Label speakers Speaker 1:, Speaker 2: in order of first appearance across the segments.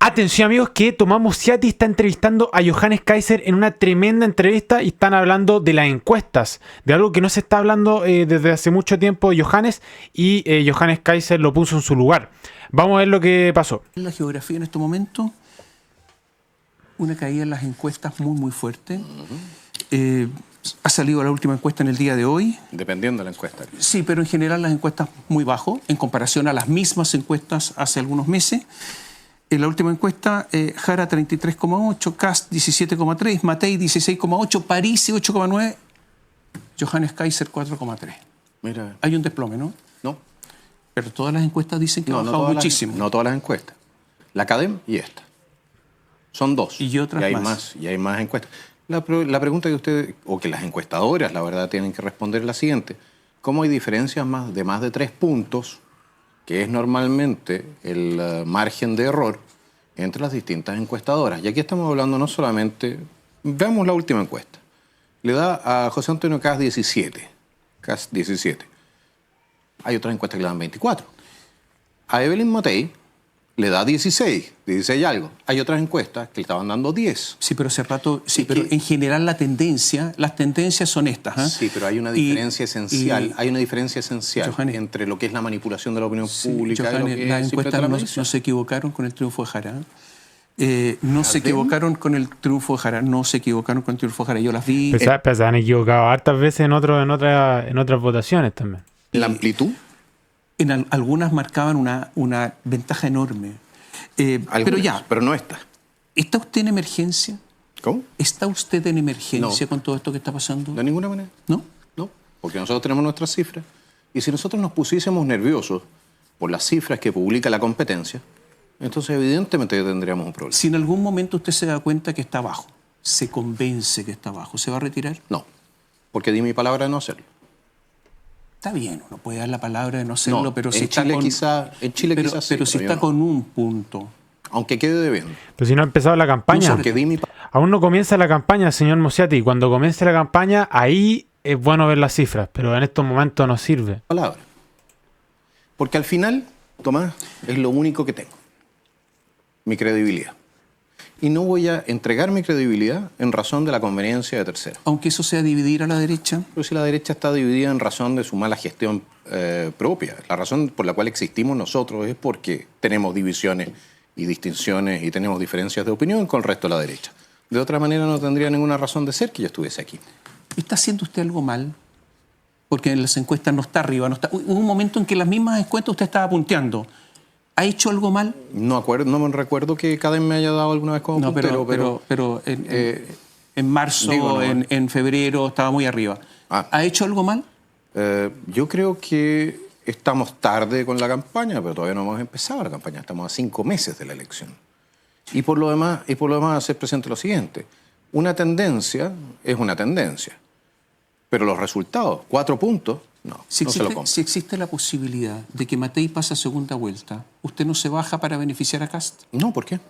Speaker 1: Atención amigos, que Tomás Musiati está entrevistando a Johannes Kaiser en una tremenda entrevista y están hablando de las encuestas, de algo que no se está hablando desde hace mucho tiempo Johannes, y Johannes Kaiser lo puso en su lugar. Vamos a ver lo que pasó.
Speaker 2: En la geografía en este momento, una caída en las encuestas muy fuerte. Ha salido la última encuesta en el día de hoy.
Speaker 3: Dependiendo de la encuesta.
Speaker 2: Sí, pero en general las encuestas muy bajo en comparación a las mismas encuestas hace algunos meses. En la última encuesta, Jara 33,8, Kast 17,3, Matei 16,8, Parisi 8,9, Johannes Kaiser 4,3.
Speaker 3: Mira.
Speaker 2: Hay un desplome, ¿no?
Speaker 3: No.
Speaker 2: Pero todas las encuestas dicen que ha bajado muchísimo.
Speaker 3: No todas las encuestas. La CADEM y esta. Son dos.
Speaker 2: Y otras más.
Speaker 3: Y hay más encuestas. La pregunta que ustedes, o que las encuestadoras, la verdad, tienen que responder es la siguiente. ¿Cómo hay diferencias de más de 3 puntos, que es normalmente el margen de error entre las distintas encuestadoras? Y aquí estamos hablando no solamente... Veamos la última encuesta. Le da a José Antonio Kast 17. Kast 17. Hay otras encuestas que le dan 24. A Evelyn Matei le da 16 y algo. Hay otras encuestas que le estaban dando 10.
Speaker 2: Sí, pero hace rato... Sí, pero en general las tendencias son estas. ¿Eh?
Speaker 3: Sí, pero hay una diferencia esencial. Hay una diferencia esencial, Johannes, entre lo que es la manipulación de la opinión pública
Speaker 2: Johannes,
Speaker 3: y lo que
Speaker 2: las
Speaker 3: es
Speaker 2: encuestas no se equivocaron con el triunfo de Jara. No se equivocaron con el triunfo de Jara. No se equivocaron con el triunfo de Jara. Yo las vi...
Speaker 1: Pero se han equivocado hartas veces en otras votaciones también.
Speaker 3: ¿La amplitud?
Speaker 2: En algunas marcaban una ventaja enorme. Pero
Speaker 3: no esta.
Speaker 2: ¿Está usted en emergencia?
Speaker 3: ¿Cómo?
Speaker 2: ¿Está usted en emergencia con todo esto que está pasando?
Speaker 3: De ninguna manera.
Speaker 2: ¿No?
Speaker 3: No, porque nosotros tenemos nuestras cifras. Y si nosotros nos pusiésemos nerviosos por las cifras que publica la competencia, entonces evidentemente tendríamos un problema.
Speaker 2: Si en algún momento usted se da cuenta que está bajo, se convence que está bajo, ¿se va a retirar?
Speaker 3: No, porque di mi palabra de no hacerlo.
Speaker 2: Está bien, uno puede dar la palabra de no hacerlo,
Speaker 3: no,
Speaker 2: pero
Speaker 3: en
Speaker 2: si
Speaker 3: Chile
Speaker 2: está con...
Speaker 3: quizás sí,
Speaker 2: pero si está con un punto...
Speaker 3: Aunque quede debiendo.
Speaker 1: Pero si no ha empezado la campaña. Aún no comienza la campaña, señor Musiati. Cuando comience la campaña, ahí es bueno ver las cifras, pero en estos momentos no sirve.
Speaker 3: Palabra. Porque al final, Tomás, es lo único que tengo. Mi credibilidad. Y no voy a entregar mi credibilidad en razón de la conveniencia de terceros.
Speaker 2: Aunque eso sea dividir a la derecha.
Speaker 3: Pero si la derecha está dividida en razón de su mala gestión propia. La razón por la cual existimos nosotros es porque tenemos divisiones y distinciones y tenemos diferencias de opinión con el resto de la derecha. De otra manera no tendría ninguna razón de ser que yo estuviese aquí.
Speaker 2: ¿Está haciendo usted algo mal? Porque en las encuestas no está arriba. Hubo un momento en que en las mismas encuestas usted estaba punteando. ¿Ha hecho algo mal?
Speaker 3: No me recuerdo que CADEM me haya dado alguna vez como puntero,
Speaker 2: pero en marzo, en febrero estaba muy arriba. ¿Ha hecho algo mal?
Speaker 3: Yo creo que estamos tarde con la campaña, pero todavía no hemos empezado la campaña. Estamos a 5 meses de la elección. Y por lo demás hacer presente lo siguiente. Una tendencia es una tendencia. Pero los resultados, 4 puntos, no se lo compro.
Speaker 2: Si existe la posibilidad de que Matei pase a segunda vuelta, ¿usted no se baja para beneficiar a Kast?
Speaker 3: No, ¿por qué?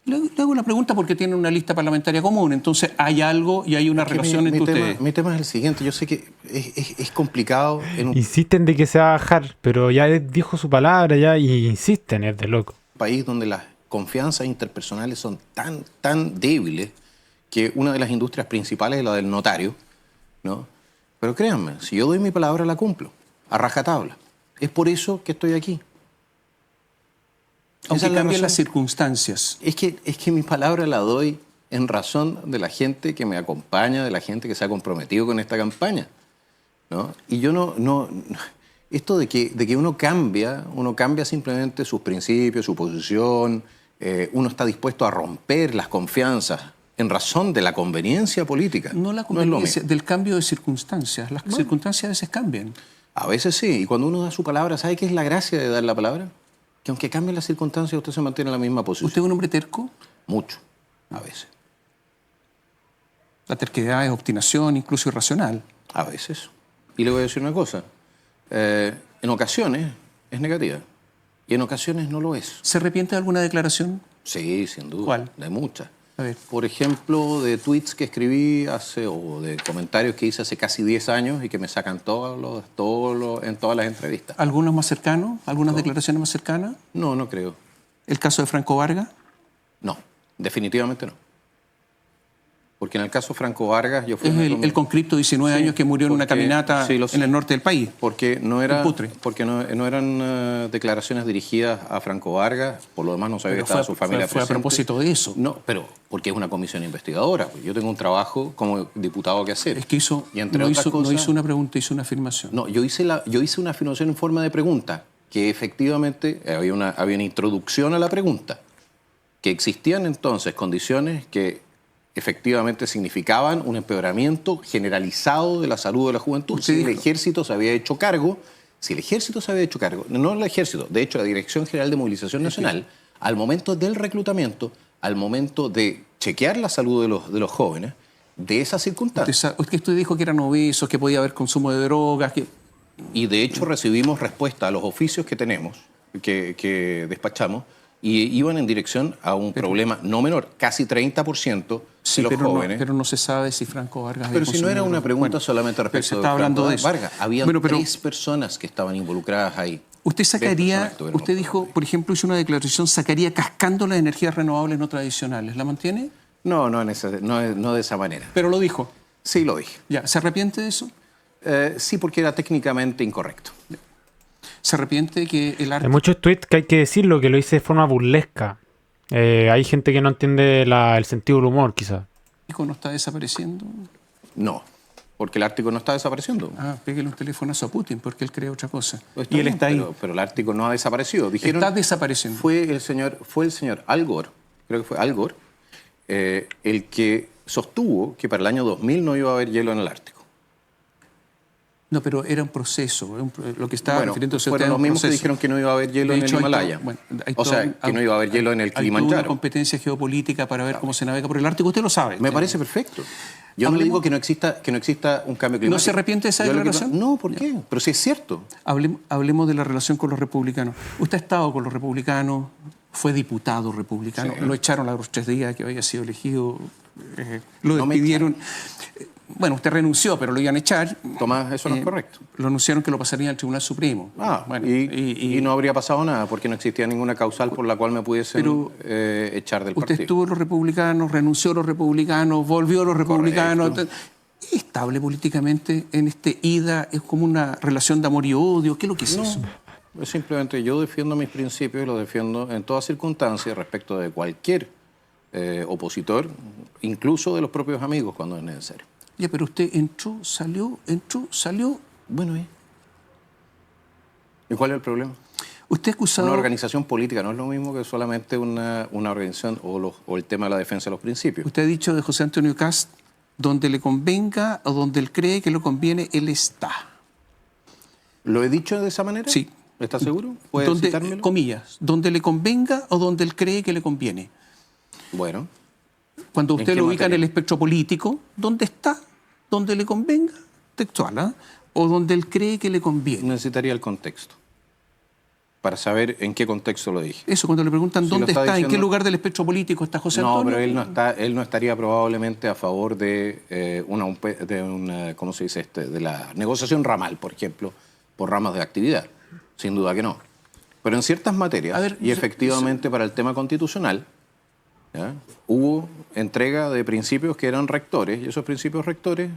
Speaker 2: Le hago una pregunta porque tiene una lista parlamentaria común, entonces hay algo y hay una relación entre ustedes.
Speaker 3: Mi tema es el siguiente, yo sé que es complicado.
Speaker 1: Insisten de que se va a bajar, pero ya dijo su palabra ya y insisten, es de loco.
Speaker 3: Un país donde las confianzas interpersonales son tan débiles que una de las industrias principales es la del notario, ¿no? Pero créanme, si yo doy mi palabra la cumplo, a rajatabla. Es por eso que estoy aquí.
Speaker 2: Aunque cambien las circunstancias.
Speaker 3: Es que mi palabra la doy en razón de la gente que me acompaña, de la gente que se ha comprometido con esta campaña, ¿no? Y yo no esto de que uno cambia simplemente sus principios, su posición, uno está dispuesto a romper las confianzas en razón de la conveniencia política.
Speaker 2: No la conveniencia, del cambio de circunstancias. Las circunstancias a veces cambian.
Speaker 3: A veces sí, y cuando uno da su palabra, ¿sabe qué es la gracia de dar la palabra? Que aunque cambien las circunstancias, usted se mantiene en la misma posición.
Speaker 2: ¿Usted es un hombre terco?
Speaker 3: Mucho, a veces.
Speaker 2: La terquedad es obstinación, incluso irracional.
Speaker 3: A veces. Y le voy a decir una cosa. En ocasiones es negativa y en ocasiones no lo es.
Speaker 2: ¿Se arrepiente de alguna declaración?
Speaker 3: Sí, sin duda.
Speaker 2: ¿Cuál?
Speaker 3: De muchas.
Speaker 2: A ver.
Speaker 3: Por ejemplo, de tweets que escribí o de comentarios que hice hace casi 10 años y que me sacan en todas las entrevistas.
Speaker 2: ¿Algunos más cercanos? ¿Algunas declaraciones más cercanas?
Speaker 3: No creo.
Speaker 2: ¿El caso de Franco Vargas?
Speaker 3: Definitivamente no. Porque en el caso Franco Vargas, yo fui...
Speaker 2: Es el conscripto de 19 años que murió en una caminata en el norte del país.
Speaker 3: Porque no eran declaraciones dirigidas a Franco Vargas, por lo demás no sabía que estaba su familia
Speaker 2: fue a propósito de eso.
Speaker 3: No, pero porque es una comisión investigadora. Yo tengo un trabajo como diputado que hacer.
Speaker 2: Es que hizo,
Speaker 3: y entre
Speaker 2: no,
Speaker 3: otras cosas,
Speaker 2: no hizo una pregunta, hizo una afirmación.
Speaker 3: No, yo hice una afirmación en forma de pregunta, que efectivamente había una introducción a la pregunta, que existían entonces condiciones que efectivamente significaban un empeoramiento generalizado de la salud de la juventud. Si el ejército se había hecho cargo, no el ejército, de hecho la Dirección General de Movilización Nacional, al momento del reclutamiento, al momento de chequear la salud de los jóvenes, de esas circunstancias.
Speaker 2: Usted dijo que eran obesos, que podía haber consumo de drogas.
Speaker 3: Y de hecho recibimos respuesta a los oficios que tenemos, que despachamos, y iban en dirección a un problema no menor, casi 30% de los jóvenes.
Speaker 2: Pero no se sabe si Franco Vargas...
Speaker 3: Pero si no era una pregunta solamente respecto
Speaker 2: se está hablando de
Speaker 3: Vargas. Había 3 personas que estaban involucradas ahí.
Speaker 2: Usted dijo, por ejemplo, hizo una declaración, sacaría cascando las energías renovables no tradicionales. ¿La mantiene?
Speaker 3: No de esa manera.
Speaker 2: ¿Pero lo dijo?
Speaker 3: Sí, lo dije.
Speaker 2: Ya, ¿se arrepiente de eso?
Speaker 3: Sí, porque era técnicamente incorrecto.
Speaker 2: ¿Se arrepiente de que el Ártico...
Speaker 1: Hay muchos tweets que hay que decirlo, que lo hice de forma burlesca. Hay gente que no entiende el sentido del humor, quizás.
Speaker 2: ¿El Ártico no está desapareciendo?
Speaker 3: No, porque el Ártico no está desapareciendo.
Speaker 2: Pégale un telefonazo a Putin, porque él cree otra cosa.
Speaker 3: Y él está ahí. Pero el Ártico no ha desaparecido. Dijeron,
Speaker 2: está desapareciendo.
Speaker 3: Fue el señor Al Gore, creo que fue Al Gore, el que sostuvo que para el año 2000 no iba a haber hielo en el Ártico.
Speaker 2: No, pero era un proceso. Lo que estaba refiriéndose
Speaker 3: fueron los mismos que dijeron que no iba a haber hielo en el Himalaya. Que no iba a haber hielo en el Kilimanjaro.
Speaker 2: Hay una competencia geopolítica para ver cómo se navega por el Ártico. Usted lo sabe.
Speaker 3: Me parece perfecto. Yo no le digo que no exista un cambio climático.
Speaker 2: ¿No se arrepiente de esa declaración?
Speaker 3: No, ¿por qué? Pero sí es cierto.
Speaker 2: Hablemos de la relación con los republicanos. Usted ha estado con los republicanos, fue diputado republicano, lo echaron a los 3 días que había sido elegido, lo despidieron. Bueno, usted renunció, pero lo iban a echar.
Speaker 3: Tomás, eso no es correcto.
Speaker 2: Lo anunciaron que lo pasarían al Tribunal Supremo.
Speaker 3: Y no habría pasado nada, porque no existía ninguna causal por la cual me pudiesen echar del partido.
Speaker 2: Usted estuvo en los republicanos, renunció a los republicanos, volvió a los republicanos. ¿Es estable políticamente en este ida? ¿Es como una relación de amor y odio? ¿Qué es lo que es eso?
Speaker 3: Simplemente yo defiendo mis principios y los defiendo en todas circunstancias respecto de cualquier opositor, incluso de los propios amigos cuando es necesario.
Speaker 2: Ya, pero usted entró, salió.
Speaker 3: Bueno, ¿y cuál es el problema?
Speaker 2: Usted acusado...
Speaker 3: Una organización política no es lo mismo que solamente una organización o el tema de la defensa de los principios.
Speaker 2: Usted ha dicho de José Antonio Kast, donde le convenga o donde él cree que le conviene, él está.
Speaker 3: ¿Lo he dicho de esa manera?
Speaker 2: Sí.
Speaker 3: ¿Está seguro? ¿Puede citármelo?
Speaker 2: Comillas, donde le convenga o donde él cree que le conviene.
Speaker 3: Bueno.
Speaker 2: Cuando usted lo ubica en el espectro político, ¿dónde está? ¿Dónde le convenga? Textual, o donde él cree que le conviene.
Speaker 3: Necesitaría el contexto para saber en qué contexto lo dije.
Speaker 2: Eso, cuando le preguntan dónde está, en qué lugar del espectro político está José Antonio.
Speaker 3: No, pero él no estaría probablemente a favor de ¿cómo se dice? De la negociación ramal, por ejemplo, por ramas de actividad. Sin duda que no. Pero en ciertas materias, y efectivamente para el tema constitucional, hubo entrega de principios que eran rectores, y esos principios rectores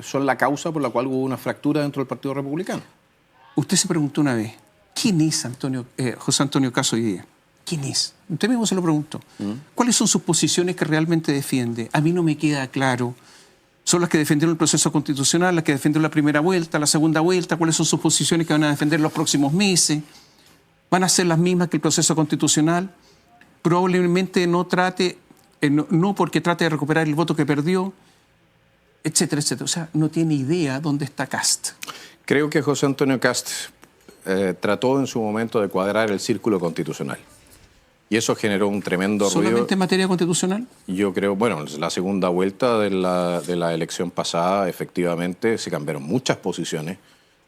Speaker 3: son la causa por la cual hubo una fractura dentro del Partido Republicano.
Speaker 2: Usted se preguntó una vez, ¿quién es José Antonio Kast hoy día? ¿Quién es? Usted mismo se lo preguntó. ¿Cuáles son sus posiciones que realmente defiende? A mí no me queda claro. ¿Son las que defendieron el proceso constitucional, las que defendieron la primera vuelta, la segunda vuelta? ¿Cuáles son sus posiciones que van a defender los próximos meses? ¿Van a ser las mismas que el proceso constitucional? Probablemente no porque trate de recuperar el voto que perdió, etcétera, etcétera. O sea, no tiene idea dónde está Kast.
Speaker 3: Creo que José Antonio Kast trató en su momento de cuadrar el círculo constitucional. Y eso generó un tremendo ruido.
Speaker 2: ¿Solamente en materia constitucional?
Speaker 3: Yo creo, bueno, la segunda vuelta de la elección pasada, efectivamente, se cambiaron muchas posiciones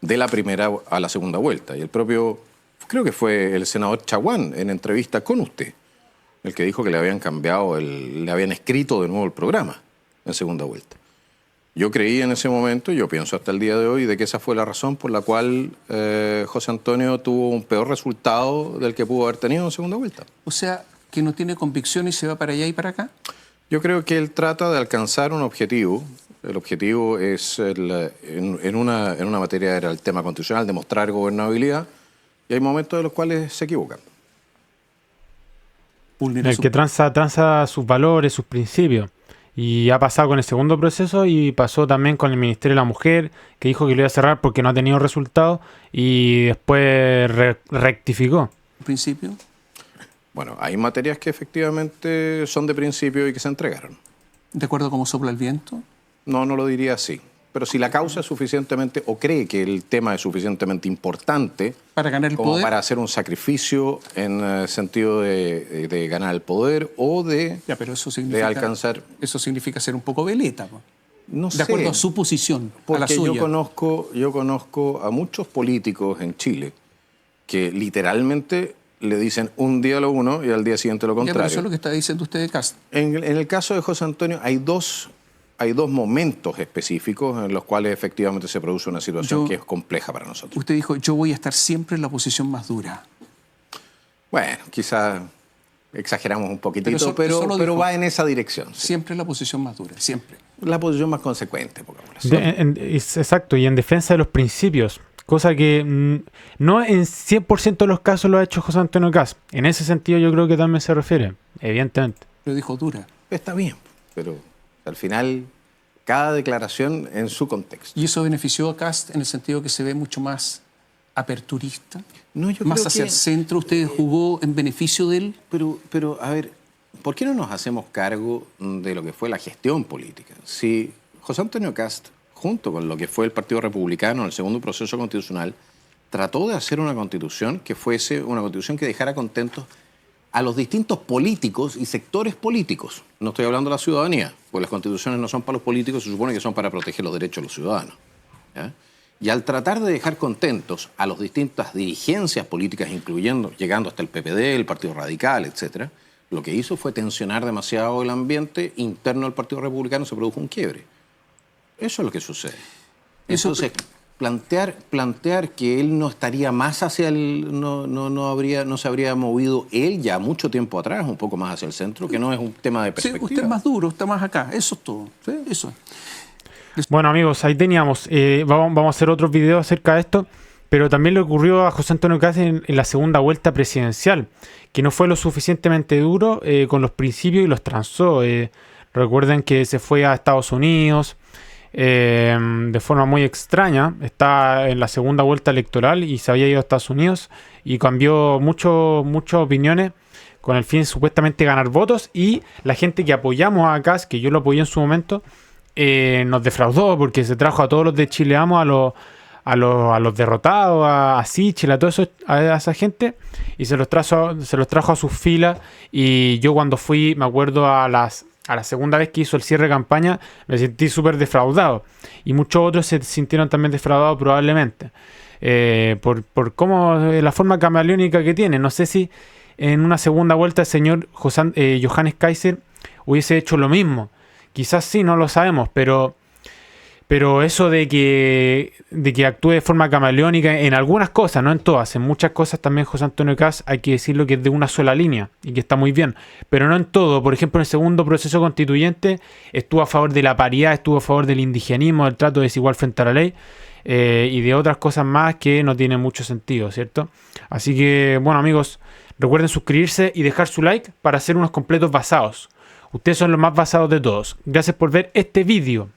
Speaker 3: de la primera a la segunda vuelta. Y el propio, creo que fue el senador Chaguán, en entrevista con usted, el que dijo que le habían escrito de nuevo el programa en segunda vuelta. Yo creí en ese momento, y yo pienso hasta el día de hoy, de que esa fue la razón por la cual José Antonio tuvo un peor resultado del que pudo haber tenido en segunda vuelta.
Speaker 2: O sea, que no tiene convicción y se va para allá y para acá?
Speaker 3: Yo creo que él trata de alcanzar un objetivo. El objetivo es, en una materia era el tema constitucional, demostrar gobernabilidad, y hay momentos en los cuales se equivocan.
Speaker 1: El que tranza sus valores, sus principios. Y ha pasado con el segundo proceso y pasó también con el Ministerio de la Mujer, que dijo que lo iba a cerrar porque no ha tenido resultados y después rectificó.
Speaker 2: ¿Principio?
Speaker 3: Bueno, hay materias que efectivamente son de principio y que se entregaron.
Speaker 2: ¿De acuerdo a cómo sopla el viento?
Speaker 3: No, no lo diría así. Pero si la causa es suficientemente, o cree que el tema es suficientemente importante
Speaker 2: para ganar el
Speaker 3: como
Speaker 2: poder,
Speaker 3: para hacer un sacrificio en el sentido de ganar el poder o de,
Speaker 2: ya, pero eso significa,
Speaker 3: de alcanzar...
Speaker 2: Eso significa ser un poco veleta, ¿no?
Speaker 3: No sé.
Speaker 2: De acuerdo a su posición,
Speaker 3: porque
Speaker 2: a la suya.
Speaker 3: Yo conozco a muchos políticos en Chile que literalmente le dicen un día lo uno y al día siguiente lo
Speaker 2: Ya,
Speaker 3: contrario.
Speaker 2: pero eso es lo que está diciendo usted de Kast.
Speaker 3: En el caso de José Antonio hay dos momentos específicos en los cuales efectivamente se produce una situación que es compleja para nosotros.
Speaker 2: Usted dijo, yo voy a estar siempre en la posición más dura.
Speaker 3: Bueno, quizás exageramos un poquitito,
Speaker 2: pero
Speaker 3: pero va en esa dirección. Sí.
Speaker 2: Siempre en la posición más dura, siempre.
Speaker 3: La posición más consecuente,
Speaker 1: exacto, y en defensa de los principios, cosa que no en 100% de los casos lo ha hecho José Antonio Kast. En ese sentido yo creo que también se refiere, evidentemente.
Speaker 2: Lo dijo dura.
Speaker 3: Está bien, pero al final cada declaración en su contexto.
Speaker 2: ¿Y eso benefició a Kast en el sentido que se ve mucho más aperturista?
Speaker 3: No, yo
Speaker 2: más
Speaker 3: creo
Speaker 2: hacia
Speaker 3: que,
Speaker 2: el centro, ¿usted jugó en beneficio de él?
Speaker 3: Pero, a ver, ¿por qué no nos hacemos cargo de lo que fue la gestión política? Si José Antonio Kast, junto con lo que fue el Partido Republicano en el segundo proceso constitucional, trató de hacer una constitución que fuese una constitución que dejara contentos a los distintos políticos y sectores políticos. No estoy hablando de la ciudadanía, porque las constituciones no son para los políticos, se supone que son para proteger los derechos de los ciudadanos. ¿Ya? Y al tratar de dejar contentos a las distintas dirigencias políticas, incluyendo, llegando hasta el PPD, el Partido Radical, etc., lo que hizo fue tensionar demasiado el ambiente interno del Partido Republicano, se produjo un quiebre. Eso es lo que sucede. Entonces, plantear que él no estaría más hacia el... No se habría movido él ya mucho tiempo atrás, un poco más hacia el centro, que no es un tema de perspectiva.
Speaker 2: Sí, usted es más duro, está más acá. Eso es todo. ¿Sí? Eso.
Speaker 1: Bueno, amigos, ahí teníamos. Vamos a hacer otros videos acerca de esto. Pero también le ocurrió a José Antonio Kast en la segunda vuelta presidencial, que no fue lo suficientemente duro con los principios y los transó. Recuerden que se fue a Estados Unidos de forma muy extraña. Está en la segunda vuelta electoral y se había ido a Estados Unidos y cambió muchas opiniones con el fin de supuestamente ganar votos. Y la gente que apoyamos a Kast, que yo lo apoyé en su momento, nos defraudó porque se trajo a todos los de Chile Amo, a los derrotados, a Sichel, a todo eso, a esa gente, y se los trajo a sus filas. Y yo cuando fui, me acuerdo a la segunda vez que hizo el cierre de campaña, me sentí súper defraudado. Y muchos otros se sintieron también defraudados probablemente. Por cómo la forma camaleónica que tiene. No sé si en una segunda vuelta el señor Johannes Kaiser hubiese hecho lo mismo. Quizás sí, no lo sabemos, pero eso de que actúe de forma camaleónica en algunas cosas, no en todas, en muchas cosas también José Antonio Kast hay que decirlo que es de una sola línea y que está muy bien, pero no en todo. Por ejemplo, en el segundo proceso constituyente estuvo a favor de la paridad, estuvo a favor del indigenismo, del trato desigual frente a la ley y de otras cosas más que no tienen mucho sentido, ¿cierto? Así que, bueno, amigos, recuerden suscribirse y dejar su like para hacer unos completos basados. Ustedes son los más basados de todos. Gracias por ver este vídeo.